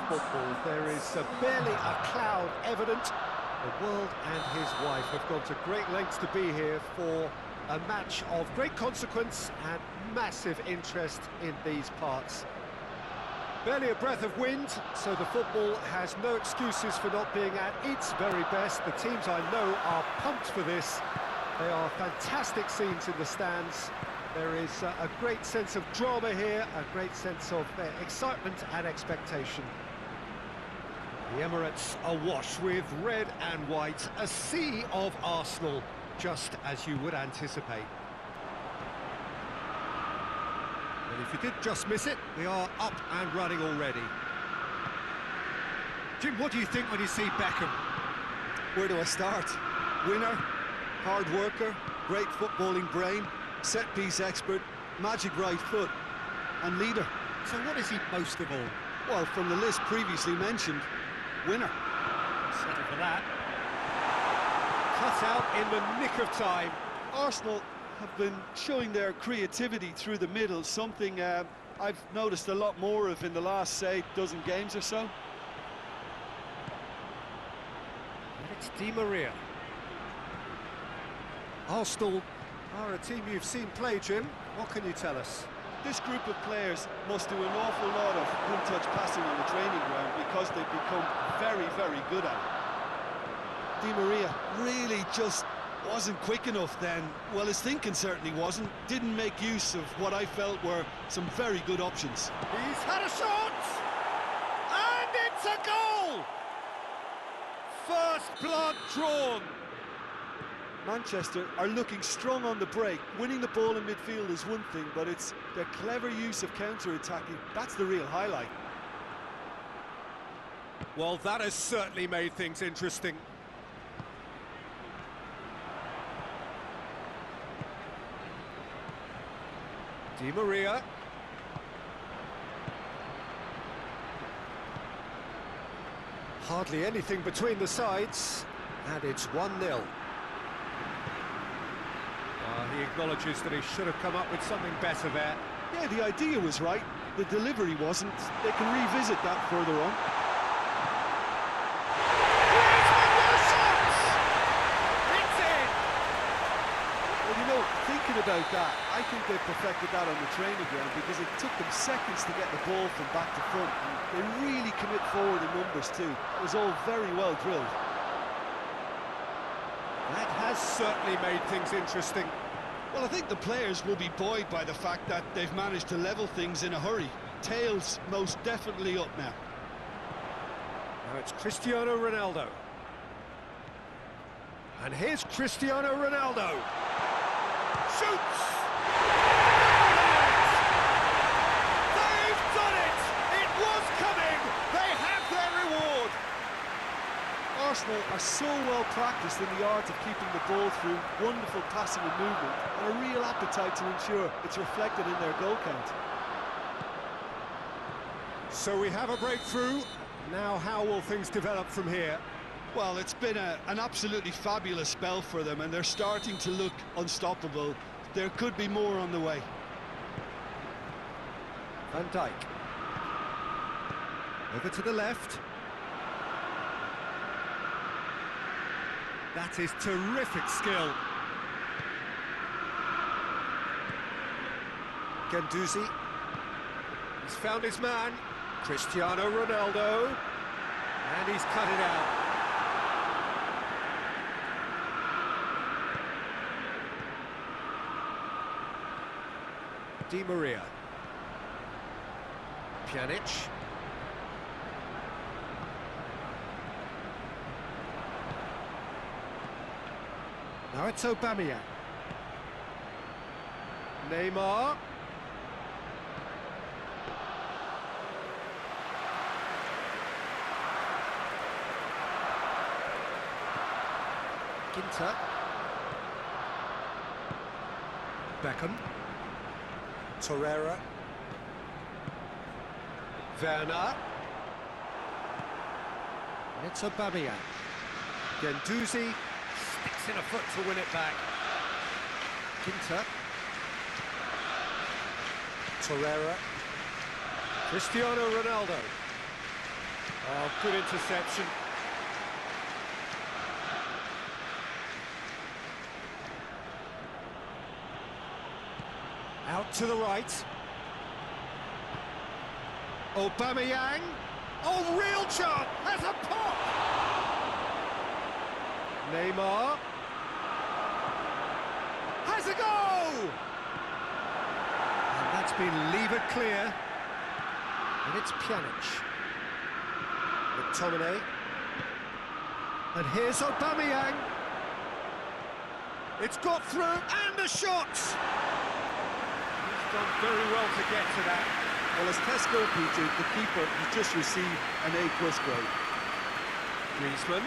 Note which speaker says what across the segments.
Speaker 1: football. There is barely a cloud evident. The world and his wife have gone to great lengths to be here for a match of great consequence and massive interest in these parts. Barely a breath of wind, so the football has no excuses for not being at its very best. The teams I know are pumped for this. They are fantastic scenes in the stands. There is a great sense of drama here, a great sense of excitement and expectation. The Emirates awash with red and white, a sea of Arsenal, just as you would anticipate. And if you did just miss it, we are up and running already. Jim, what do you think when you see Beckham?
Speaker 2: Where do I start? Winner, hard worker, great footballing brain, set-piece expert, magic right foot, and leader.
Speaker 1: So what is he most of all?
Speaker 2: Well, from the list previously mentioned, winner.
Speaker 1: Settle for that. Cut out in the nick of time.
Speaker 2: Arsenal have been showing their creativity through the middle, something I've noticed a lot more of in the last, say, dozen games or so.
Speaker 1: And it's Di Maria. Arsenal are a team you've seen play, Jim. What can you tell us?
Speaker 2: This group of players must do an awful lot of one-touch passing on the training ground because they've become very, very good at it. Di Maria really just wasn't quick enough then. Well, his thinking certainly wasn't. Didn't make use of what I felt were some very good options.
Speaker 1: He's had a shot! And it's a goal! First blood drawn.
Speaker 2: Manchester are looking strong on the break. Winning the ball in midfield is one thing, but it's their clever use of counter-attacking. That's the real highlight.
Speaker 1: Well, that has certainly made things interesting. Di Maria. Hardly anything between the sides, and it's 1-0. He acknowledges that he should have come up with something better there.
Speaker 2: Yeah, the idea was right, the delivery wasn't. They can revisit that further on.
Speaker 1: It's in!
Speaker 2: Well, you know, thinking about that, I think they perfected that on the training ground because it took them seconds to get the ball from back to front. And they really commit forward in numbers too. It was all very well drilled.
Speaker 1: That has certainly made things interesting.
Speaker 2: Well, I think the players will be buoyed by the fact that they've managed to level things in a hurry. Tails most definitely up now.
Speaker 1: Now it's Cristiano Ronaldo. And here's Cristiano Ronaldo. Shoots! They've done it! It was coming! They have their reward!
Speaker 2: Arsenal are so well practiced in the art of keeping the ball through, wonderful passing and movement, and a real appetite to ensure it's reflected in their goal count.
Speaker 1: So we have a breakthrough. Now how will things develop from here?
Speaker 2: Well, it's been an absolutely fabulous spell for them, and they're starting to look unstoppable. There could be more on the way.
Speaker 1: Van Dijk. Over to the left. That is terrific skill. Guendouzi. He's found his man. Cristiano Ronaldo. And he's cut it out. Di Maria. Pjanic. Now it's Aubameyang. Neymar. Ginter. Beckham. Torreira. Werner. And it's Aubameyang. Guendouzi sticks in a foot to win it back. Ginter. Torreira. Cristiano Ronaldo. Oh, good interception. Out to the right. Aubameyang. Oh, real chance! Has a pop! Neymar. Has a go! And that's been levered clear. And it's Pjanic. McTominay. And here's Aubameyang. It's got through, and the shot! He's done very well to get to that.
Speaker 2: Well, as Tesco, Peter, the keeper, has just received an A+ grade.
Speaker 1: Griezmann.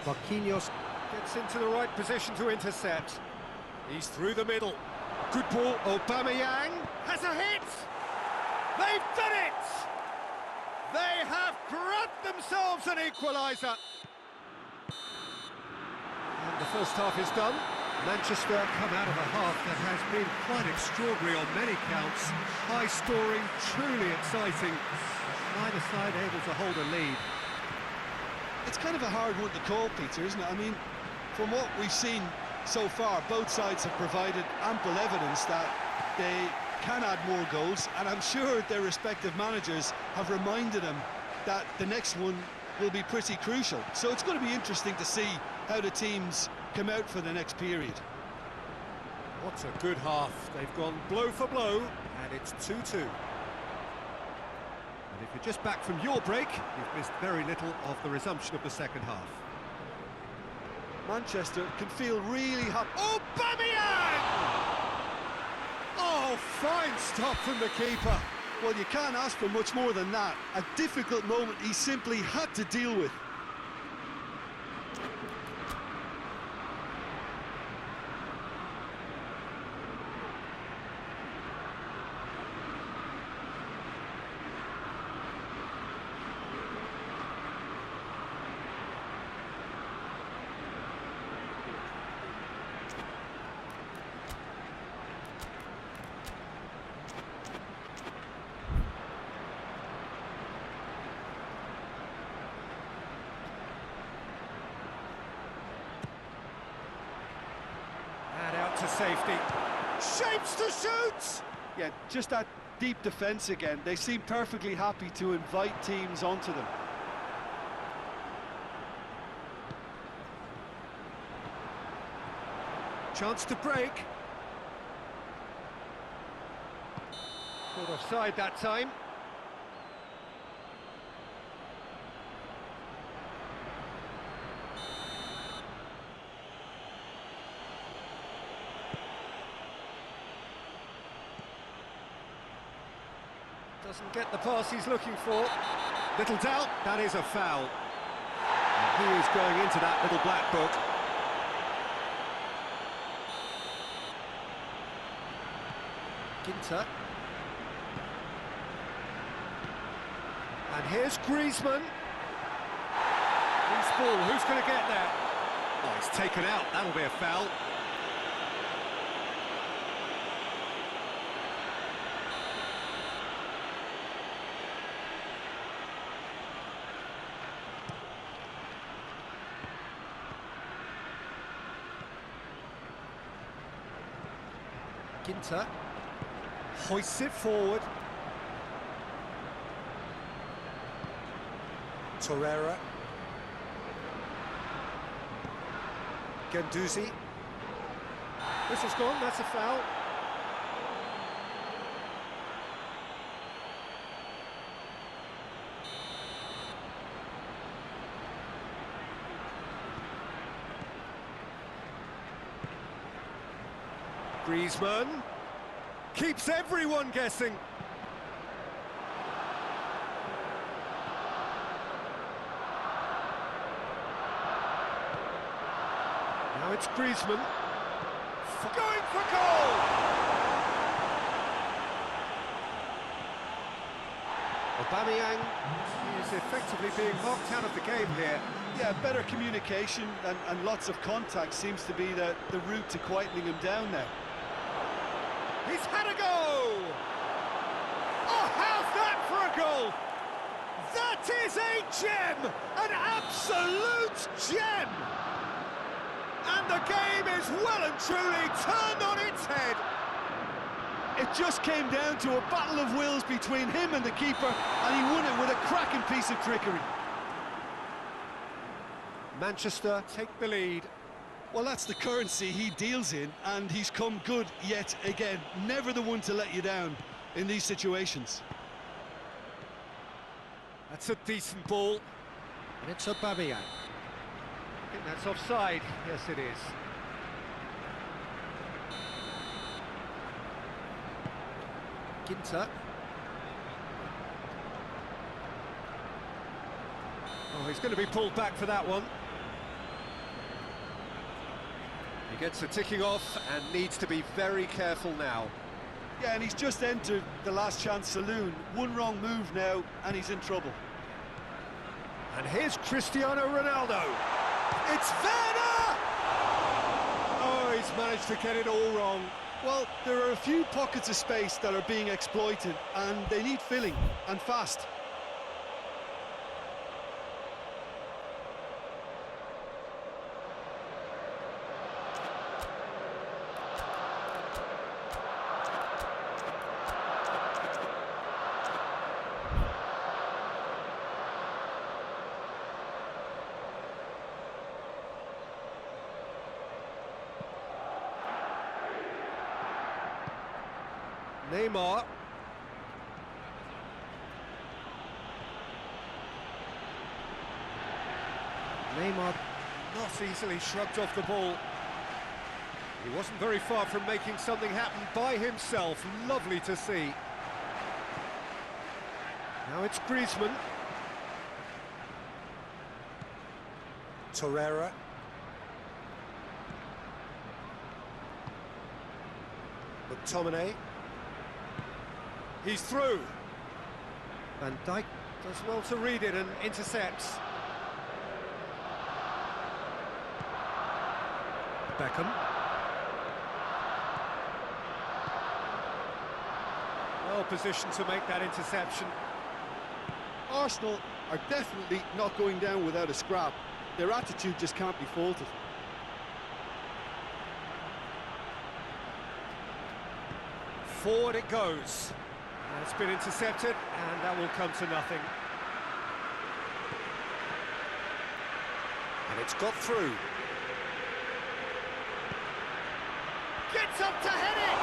Speaker 1: Marquinhos gets into the right position to intercept. He's through the middle. Good ball. Aubameyang has a hit! They've done it! They have grabbed themselves an equaliser. And the first half is done. Manchester come out of a half that has been quite extraordinary on many counts. High scoring, truly exciting. Neither side able to hold a lead.
Speaker 2: It's kind of a hard one to call, Peter, isn't it? I mean, from what we've seen so far, both sides have provided ample evidence that they can add more goals, and I'm sure their respective managers have reminded them that the next one will be pretty crucial. So it's going to be interesting to see how the teams come out for the next period.
Speaker 1: What a good half. They've gone blow for blow, and it's 2-2. And if you're just back from your break, you've missed very little of the resumption of the second half.
Speaker 2: Manchester can feel really hot.
Speaker 1: Aubameyang! Oh, fine stop from the keeper.
Speaker 2: Well, you can't ask for much more than that. A difficult moment he simply had to deal with.
Speaker 1: To safety. Shapes to shoot!
Speaker 2: Yeah, just that deep defence again. They seem perfectly happy to invite teams onto them.
Speaker 1: Chance to break. Caught offside that time. Doesn't get the pass he's looking for. Little doubt, that is a foul. And he is going into that little black book. Ginter. And here's Griezmann. Loose ball, who's going to get there? Oh, he's taken out, that'll be a foul. Ginter hoists it forward. Torreira. Guendouzi. This has gone, that's a foul. Griezmann keeps everyone guessing. Now it's Griezmann going for goal. Aubameyang is effectively being knocked out of the game here.
Speaker 2: Yeah, better communication and lots of contact seems to be the route to quietening him down now.
Speaker 1: He's had a go! Oh, how's that? That is a gem! An absolute gem! And the game is well and truly turned on its head.
Speaker 2: It just came down to a battle of wills between him and the keeper, and he won it with a cracking piece of trickery.
Speaker 1: Manchester take the lead.
Speaker 2: Well, that's the currency he deals in, and he's come good yet again. Never the one to let you down in these situations.
Speaker 1: That's a decent ball. And it's Aubameyang. I think that's offside. Yes, it is. Ginter. Oh, he's going to be pulled back for that one. He gets the ticking off and needs to be very careful now.
Speaker 2: Yeah, and he's just entered the last chance saloon. One wrong move now, and he's in trouble.
Speaker 1: And here's Cristiano Ronaldo. It's Werner! Oh, he's managed to get it all wrong.
Speaker 2: Well, there are a few pockets of space that are being exploited, and they need filling, and fast.
Speaker 1: Neymar. Neymar not easily shrugged off the ball. He wasn't very far from making something happen by himself. Lovely to see. Now it's Griezmann. Torreira. McTominay. He's through. Van Dijk does well to read it and intercepts. Beckham. Well positioned to make that interception.
Speaker 2: Arsenal are definitely not going down without a scrap. Their attitude just can't be faulted.
Speaker 1: Forward it goes. It's been intercepted, and that will come to nothing. And it's got through. Gets up to head it!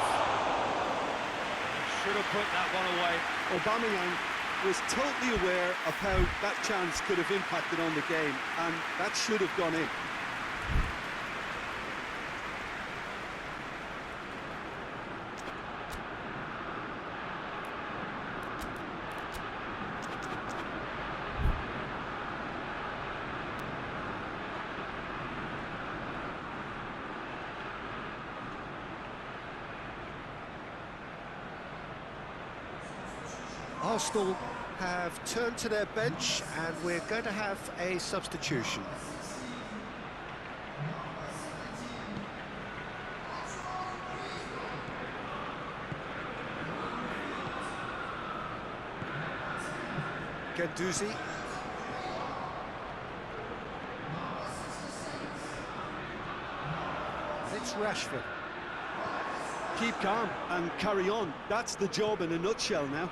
Speaker 1: Should have put that one away.
Speaker 2: Aubameyang was totally aware of how that chance could have impacted on the game, and that should have gone in.
Speaker 1: Arsenal have turned to their bench, and we're going to have a substitution. Guendouzi. It's Rashford.
Speaker 2: Keep calm and carry on. That's the job in a nutshell now.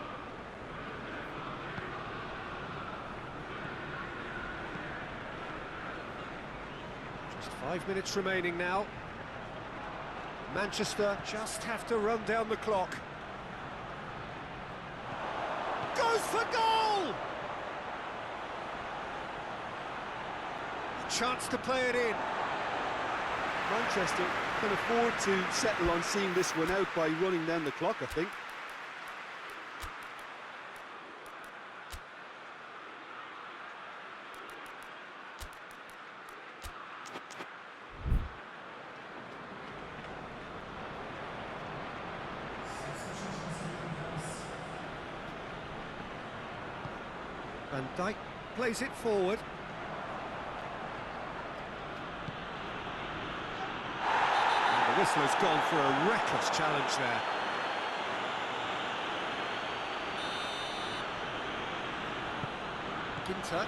Speaker 1: Just 5 minutes remaining now. Manchester just have to run down the clock. Goes for goal! A chance to play it in.
Speaker 2: Manchester can afford to settle on seeing this one out by running down the clock, I think.
Speaker 1: Van Dijk plays it forward. And the whistle has gone for a reckless challenge there. Ginter.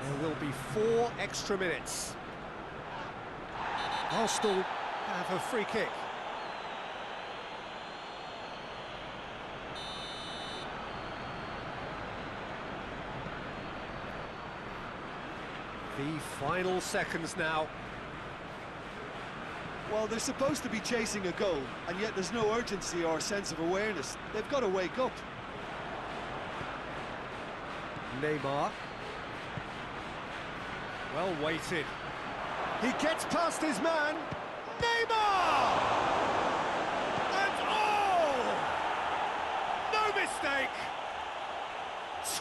Speaker 1: There will be 4 extra minutes. Arsenal have a free kick. The final seconds now.
Speaker 2: Well, they're supposed to be chasing a goal, and yet there's no urgency or sense of awareness. They've got to wake up.
Speaker 1: Neymar. Well weighted. He gets past his man. Neymar! And oh! No mistake!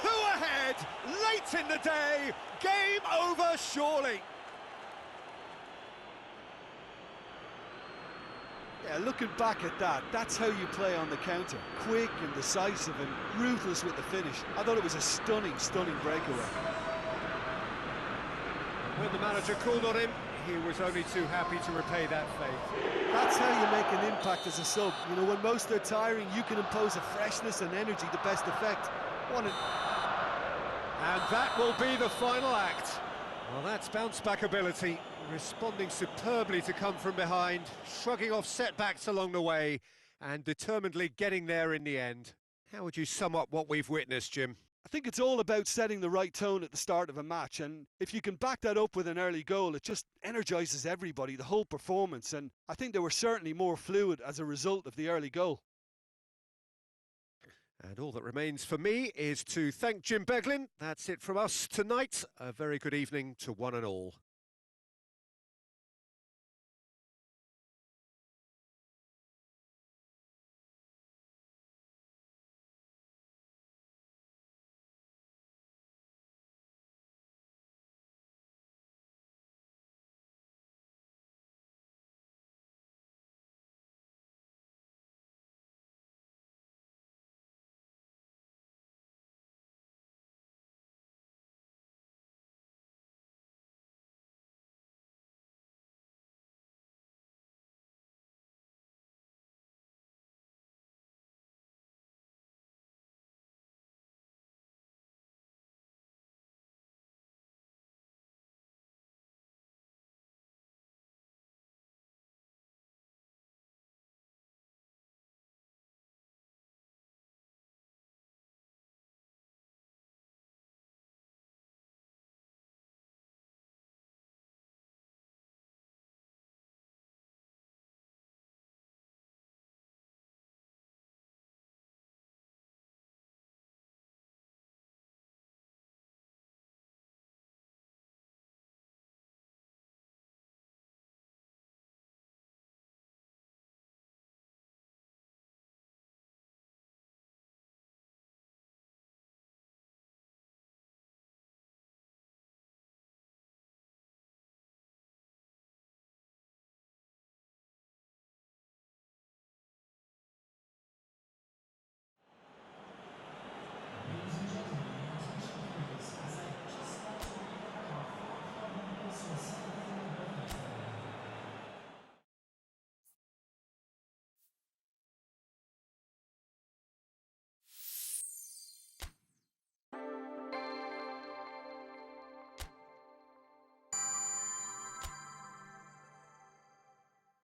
Speaker 1: 2 ahead, late in the day, game over surely.
Speaker 2: Yeah, looking back at that, that's how you play on the counter. Quick and decisive and ruthless with the finish. I thought it was a stunning, stunning breakaway.
Speaker 1: When the manager called on him, he was only too happy to repay that faith.
Speaker 2: That's how you make an impact as a sub. You know, when most are tiring, you can impose a freshness and energy to best effect.
Speaker 1: And that will be the final act. Well, that's bounce-back ability, responding superbly to come from behind, shrugging off setbacks along the way, and determinedly getting there in the end. How would you sum up what we've witnessed, Jim?
Speaker 2: I think it's all about setting the right tone at the start of a match, and if you can back that up with an early goal, it just energises everybody, the whole performance, and I think they were certainly more fluid as a result of the early goal.
Speaker 1: And all that remains for me is to thank Jim Beglin. That's it from us tonight. A very good evening to one and all.